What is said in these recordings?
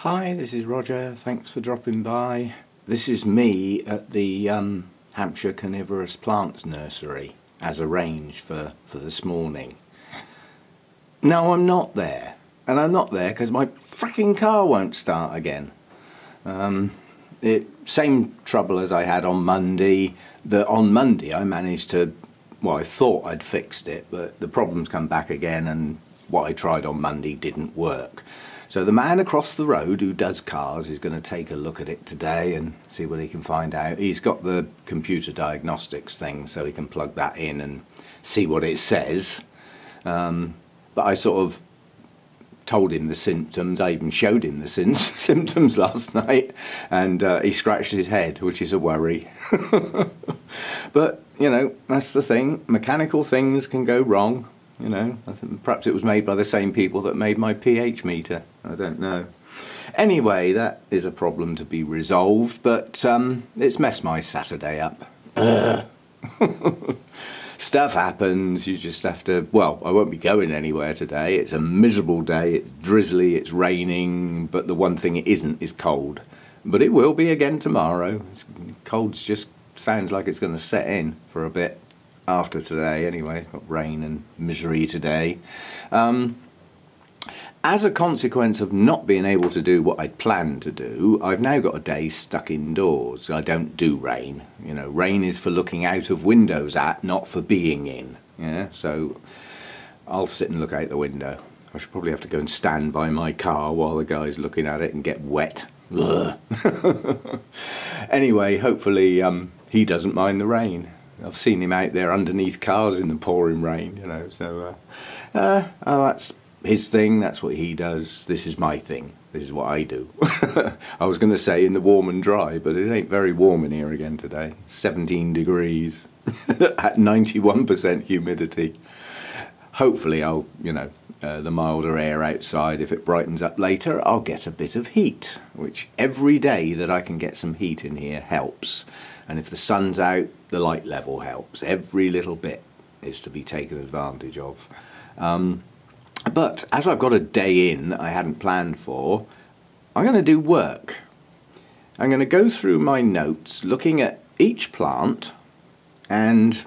Hi, this is Roger. Thanks for dropping by. This is me at the Hampshire Carnivorous Plants Nursery, as arranged for this morning. No, I'm not there. And I'm not there because my frickin' car won't start again. Same trouble as I had on Monday. On Monday I managed to, well, I thought I'd fixed it, but the problem's come back again and what I tried on Monday didn't work. So the man across the road who does cars is going to take a look at it today and see what he can find out. He's got the computer diagnostics thing, so he can plug that in and see what it says. But I sort of told him the symptoms. I even showed him the symptoms last night, and he scratched his head, which is a worry. But, you know, that's the thing. Mechanical things can go wrong. You know, I think perhaps it was made by the same people that made my pH meter. I don't know. Anyway, that is a problem to be resolved, but it's messed my Saturday up. Stuff happens, you just have to, well, I won't be going anywhere today. It's a miserable day, it's drizzly, it's raining, but the one thing it isn't is cold. But it will be again tomorrow. Cold's just sounds like it's going to set in for a bit. After today anyway. It's got rain and misery today. As a consequence of not being able to do what I'd planned to do, I've now got a day stuck indoors. I don't do rain. You know, rain is for looking out of windows at, not for being in. Yeah, so I'll sit and look out the window. I should probably have to go and stand by my car while the guy's looking at it and get wet. Anyway, hopefully he doesn't mind the rain. I've seen him out there underneath cars in the pouring rain, you know, so oh, that's his thing, that's what he does. This is my thing, this is what I do. I was going to say in the warm and dry, but it ain't very warm in here again today. 17 degrees at 91% humidity. Hopefully I'll, you know, the milder air outside, if it brightens up later, I'll get a bit of heat, which every day that I can get some heat in here helps. And if the sun's out, the light level helps. Every little bit is to be taken advantage of. But as I've got a day in that I hadn't planned for, I'm going to do work. I'm going to go through my notes, looking at each plant and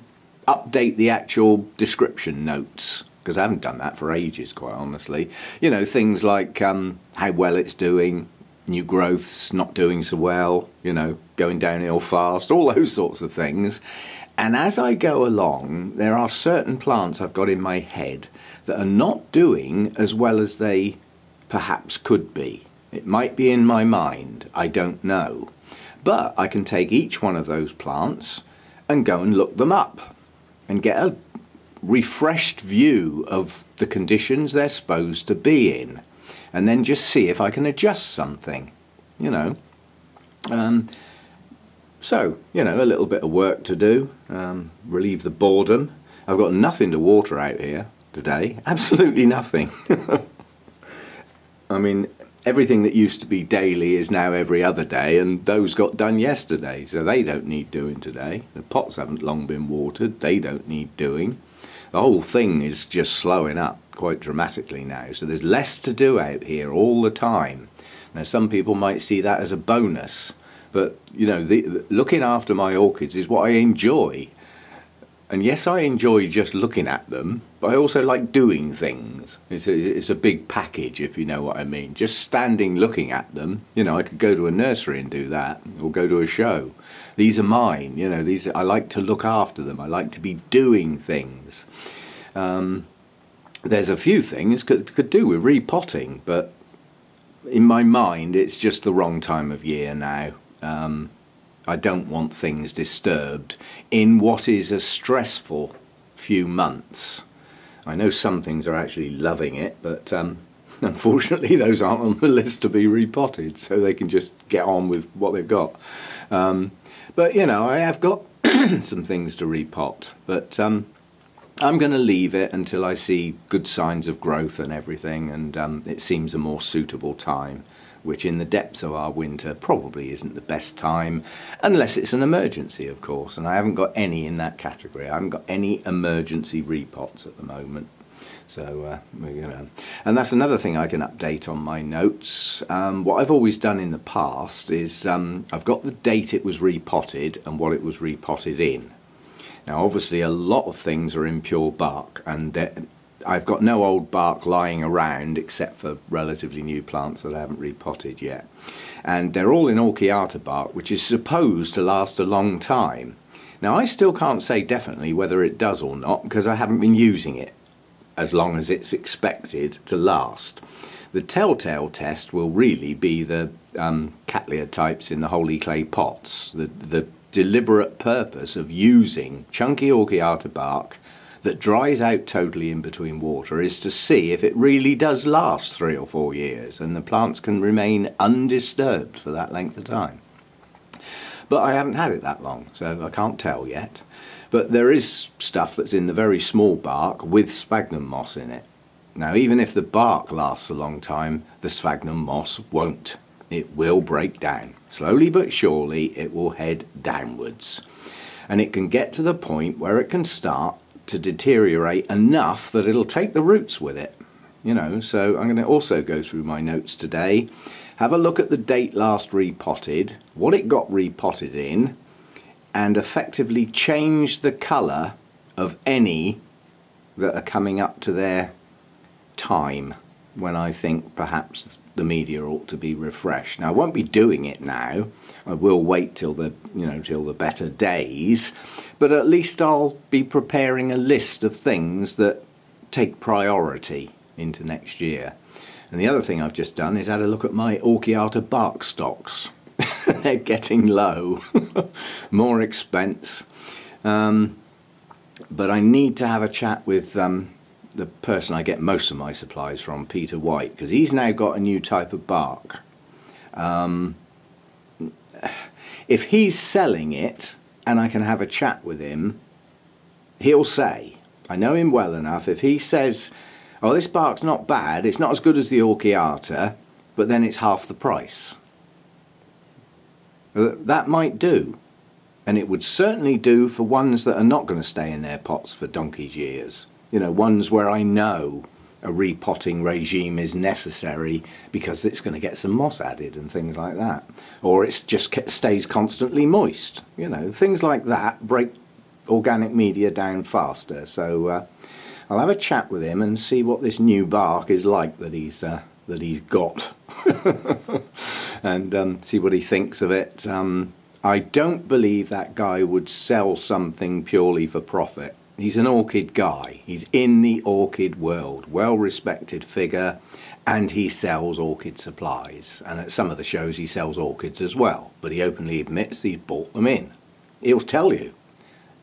update the actual description notes, because I haven't done that for ages, quite honestly. You know, things like how well it's doing, new growths not doing so well, you know, going downhill fast, all those sorts of things. And as I go along, there are certain plants I've got in my head that are not doing as well as they perhaps could be. It might be in my mind, I don't know. But I can take each one of those plants and go and look them up and get a refreshed view of the conditions they're supposed to be in. And then just see if I can adjust something, you know. So, you know, a little bit of work to do, relieve the boredom. I've got nothing to water out here today, absolutely nothing. I mean, everything that used to be daily is now every other day, and those got done yesterday, so they don't need doing today. The pots haven't long been watered, they don't need doing. The whole thing is just slowing up quite dramatically now, so there's less to do out here all the time. Now some people might see that as a bonus, but you know, looking after my orchids is what I enjoy. And yes, I enjoy just looking at them, but I also like doing things. It's a big package, if you know what I mean. Just standing looking at them, you know, I could go to a nursery and do that, or go to a show. These are mine, you know, I like to look after them. I like to be doing things. There's a few things could do with repotting, but in my mind it's just the wrong time of year now. I don't want things disturbed in what is a stressful few months. I know some things are actually loving it, but unfortunately those aren't on the list to be repotted, so they can just get on with what they've got. But you know, I have got some things to repot, but I'm going to leave it until I see good signs of growth and everything, and it seems a more suitable time, which in the depths of our winter probably isn't the best time, unless it's an emergency, of course, and I haven't got any in that category. I haven't got any emergency repots at the moment. So, and that's another thing I can update on my notes. What I've always done in the past is I've got the date it was repotted and what it was repotted in. Now, obviously, a lot of things are in pure bark, and I've got no old bark lying around except for relatively new plants that I haven't repotted yet. And they're all in Orchiata bark, which is supposed to last a long time. Now, I still can't say definitely whether it does or not because I haven't been using it as long as it's expected to last. The telltale test will really be the Cattleya types in the holy clay pots. The deliberate purpose of using chunky Orchiata bark that dries out totally in between water is to see if it really does last 3 or 4 years and the plants can remain undisturbed for that length of time. But I haven't had it that long, so I can't tell yet. But there is stuff that's in the very small bark with sphagnum moss in it. Now, even if the bark lasts a long time, the sphagnum moss won't. It will break down. Slowly but surely, it will head downwards. And it can get to the point where it can start to deteriorate enough that it'll take the roots with it. So I'm going to also go through my notes today, have a look at the date last repotted, what it got repotted in, and effectively change the colour of any that are coming up to their time when I think perhaps the media ought to be refreshed. Now, I won't be doing it now. I will wait till the till the better days, but at least I'll be preparing a list of things that take priority into next year. And the other thing I've just done is had a look at my Orchiata bark stocks. They're getting low, more expense. But I need to have a chat with the person I get most of my supplies from, Peter White, because he's now got a new type of bark. If he's selling it and I can have a chat with him, he'll say, I know him well enough, if he says, oh, this bark's not bad, it's not as good as the Orchiata, but then it's half the price. That might do. And it would certainly do for ones that are not going to stay in their pots for donkey's years. Ones where I know a repotting regime is necessary because it's going to get some moss added and things like that. Or it just stays constantly moist. Things like that break organic media down faster. So I'll have a chat with him and see what this new bark is like that he's got. And see what he thinks of it. I don't believe that guy would sell something purely for profit. He's an orchid guy. He's in the orchid world, well-respected figure, and he sells orchid supplies. And at some of the shows he sells orchids as well, but he openly admits he's bought them in. He'll tell you.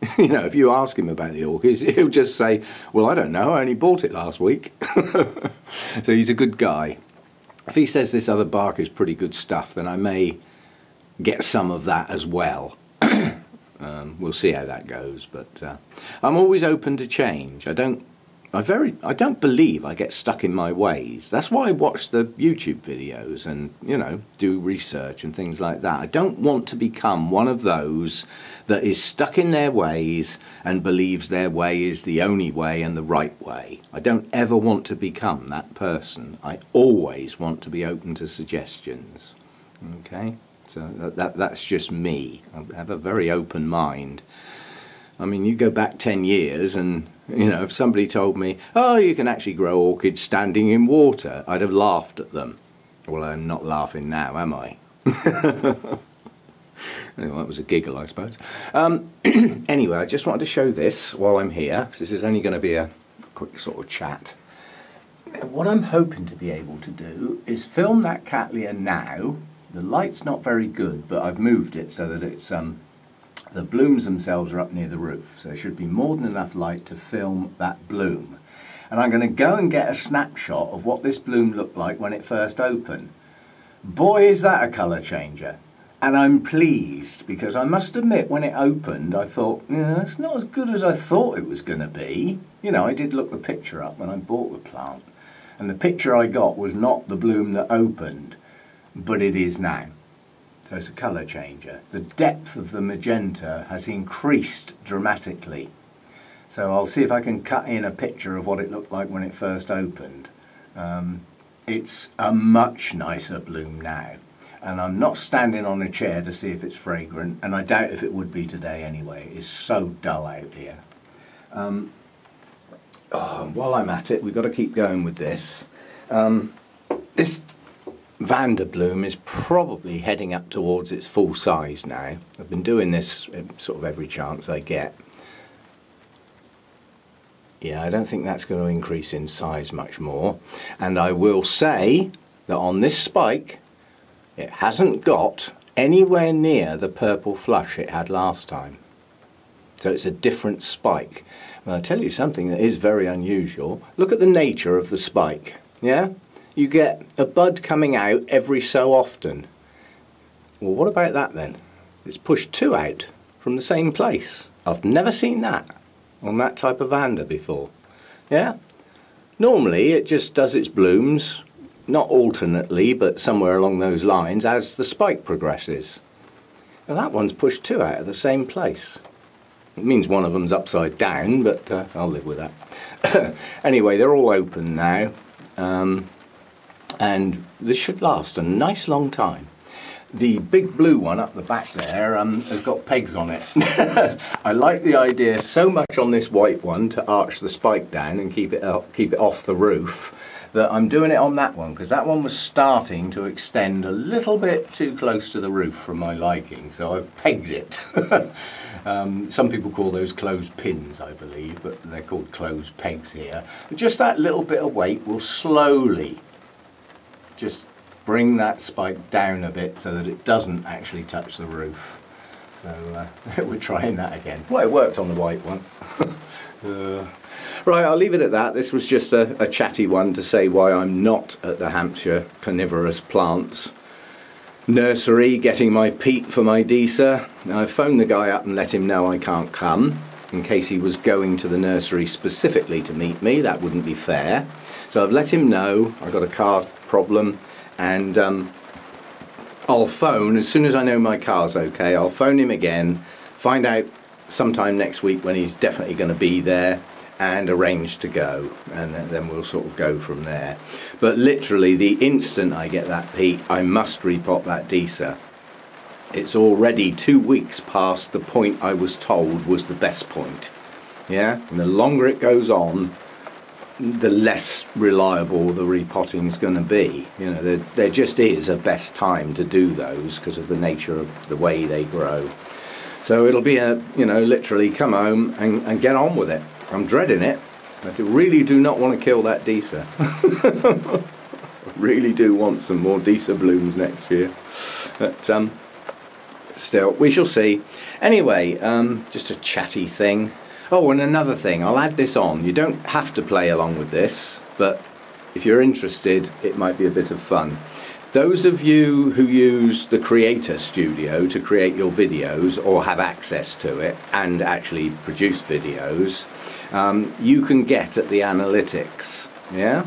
If you ask him about the orchids, he'll just say, well, I don't know, I only bought it last week. So he's a good guy. If he says this other bark is pretty good stuff, then I may get some of that as well. We'll see how that goes, but I'm always open to change. I don't believe I get stuck in my ways. That's why I watch the YouTube videos and do research and things like that. I don't want to become one of those that is stuck in their ways and believes their way is the only way and the right way. I don't ever want to become that person. I always want to be open to suggestions. Okay? So that's just me. I have a very open mind. I mean, you go back 10 years and, if somebody told me, oh, you can actually grow orchids standing in water, I'd have laughed at them. Well, I'm not laughing now, am I? Anyway, that was a giggle, I suppose. Anyway, I just wanted to show this while I'm here, because this is only going to be a quick sort of chat. What I'm hoping to be able to do is film that Cattleya now. The light's not very good, but I've moved it so that it's the blooms themselves are up near the roof, so there should be more than enough light to film that bloom. And I'm going to go and get a snapshot of what this bloom looked like when it first opened. Boy, is that a colour changer. And I'm pleased, because I must admit, when it opened, I thought, it's not as good as I thought it was going to be. I did look the picture up when I bought the plant, and the picture I got was not the bloom that opened, but it is now. So it's a colour changer. The depth of the magenta has increased dramatically. So I'll see if I can cut in a picture of what it looked like when it first opened. It's a much nicer bloom now. And I'm not standing on a chair to see if it's fragrant, and I doubt if it would be today anyway. It's so dull out here. While I'm at it, we've got to keep going with this. This Vanderbloom is probably heading up towards its full size now. I've been doing this sort of every chance I get. Yeah, I don't think that's going to increase in size much more. And I will say that on this spike, it hasn't got anywhere near the purple flush it had last time. So it's a different spike. But I'll tell you something that is very unusual. Look at the nature of the spike. Yeah? You get a bud coming out every so often. Well, what about that then? It's pushed two out from the same place. I've never seen that on that type of Vanda before. Yeah? Normally it just does its blooms, not alternately, but somewhere along those lines as the spike progresses. Well, that one's pushed two out of the same place. It means one of them's upside down, but I'll live with that. Anyway, they're all open now, and this should last a nice long time. The big blue one up the back there has got pegs on it. I like the idea so much on this white one to arch the spike down and keep it off the roof, that I'm doing it on that one, because that one was starting to extend a little bit too close to the roof for my liking, so I've pegged it. Some people call those closed pins, I believe, but they're called closed pegs here. Just that little bit of weight will slowly just bring that spike down a bit so that it doesn't actually touch the roof. So we're trying that again. Well, it worked on the white one. Right, I'll leave it at that. This was just a chatty one to say why I'm not at the Hampshire Carnivorous Plants nursery getting my peat for my Deesa. I phoned the guy up and let him know I can't come, in case he was going to the nursery specifically to meet me. That wouldn't be fair. So I've let him know I've got a car problem, and I'll phone as soon as I know my car's okay. I'll phone him again, find out sometime next week when he's definitely going to be there, and arrange to go, and then we'll sort of go from there. But literally the instant I get that peat, I must repot that Deesa. It's already 2 weeks past the point I was told was the best point. Yeah, and the longer it goes on, the less reliable the repotting is going to be. You know, there just is a best time to do those because of the nature of the way they grow. So it'll be a, you know, literally come home and get on with it. I'm dreading it. I really do not want to kill that Deesa. I really do want some more Deesa blooms next year. But still, we shall see. Anyway, just a chatty thing. Oh, and another thing, I'll add this on. You don't have to play along with this, but if you're interested, it might be a bit of fun. Those of you who use the Creator Studio to create your videos or have access to it and actually produce videos, you can get at the analytics. Yeah.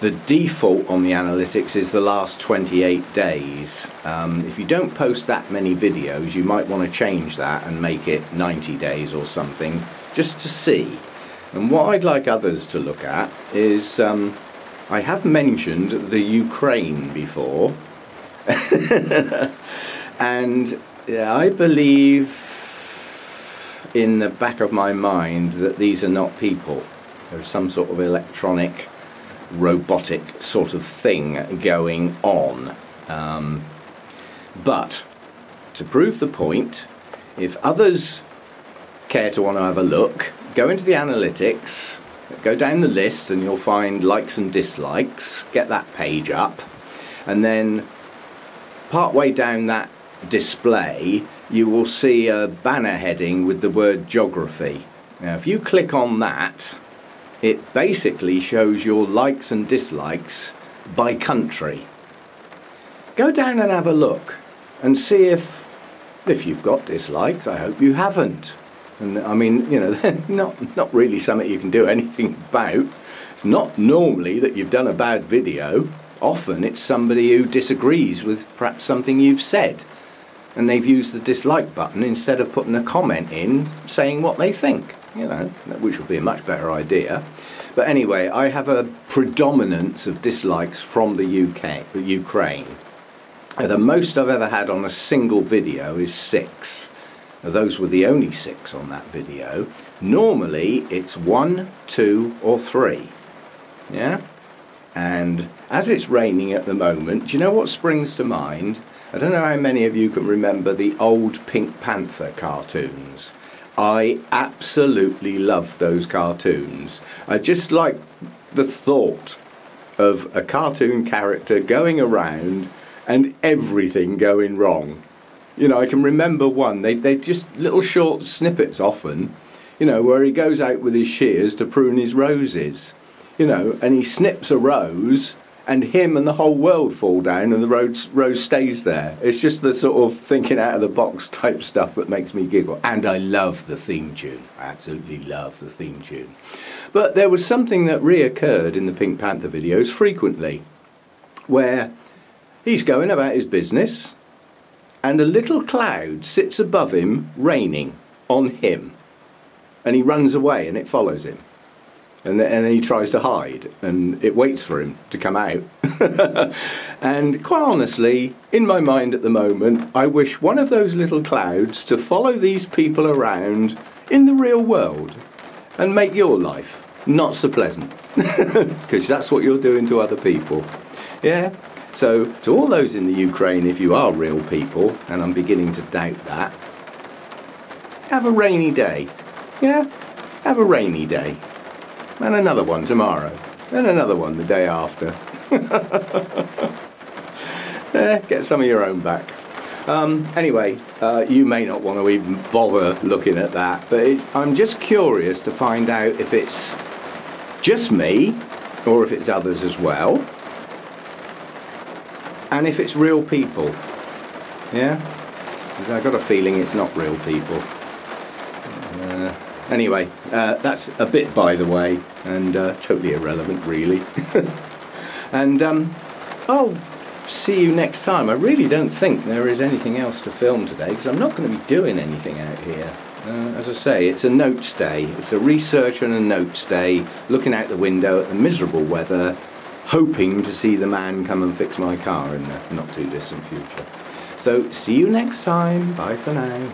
The default on the analytics is the last 28 days. If you don't post that many videos, you might want to change that and make it 90 days or something, just to see. And what I'd like others to look at is, I have mentioned the Ukraine before, and I believe in the back of my mind that these are not people. There's some sort of electronic, robotic sort of thing going on. But to prove the point, if others care to want to have a look, go into the analytics, go down the list and you'll find likes and dislikes, get that page up, and then part way down that display you will see a banner heading with the word geography. Now if you click on that, it basically shows your likes and dislikes by country. Go down and have a look and see if you've got dislikes. I hope you haven't. And I mean, you know, they're not really something you can do anything about. It's not normally that you've done a bad video. Often it's somebody who disagrees with perhaps something you've said. and they've used the dislike button instead of putting a comment in saying what they think, you know, which would be a much better idea. But anyway, I have a predominance of dislikes from the Ukraine. The most I've ever had on a single video is 6. Now, those were the only 6 on that video. Normally it's 1, 2 or 3. Yeah? And as it's raining at the moment, do you know what springs to mind? I don't know how many of you can remember the old Pink Panther cartoons. I absolutely loved those cartoons. I just like the thought of a cartoon character going around and everything going wrong. You know, I can remember one, they just little short snippets often, you know, where he goes out with his shears to prune his roses, you know, and he snips a rose and him and the whole world fall down and the rose stays there. It's just the sort of thinking out of the box type stuff that makes me giggle. And I love the theme tune. I absolutely love the theme tune. But there was something that reoccurred in the Pink Panther videos frequently, where he's going about his business and a little cloud sits above him raining on him. And he runs away and it follows him. And then he tries to hide and it waits for him to come out. And quite honestly, in my mind at the moment, I wish one of those little clouds to follow these people around in the real world and make your life not so pleasant. Because that's what you're doing to other people. Yeah? So to all those in the Ukraine, if you are real people, and I'm beginning to doubt that, have a rainy day. Yeah? Have a rainy day. And another one tomorrow. And another one the day after. Get some of your own back. Anyway, you may not want to even bother looking at that, but I'm just curious to find out if it's just me or if it's others as well, and if it's real people. Yeah? Because I've got a feeling it's not real people. Anyway, that's a bit by the way, and totally irrelevant really. And I'll see you next time. I really don't think there is anything else to film today, because I'm not going to be doing anything out here. As I say, it's a notes day. It's a research and a notes day, looking out the window at the miserable weather, hoping to see the man come and fix my car in the not too distant future. So, see you next time. Bye for now.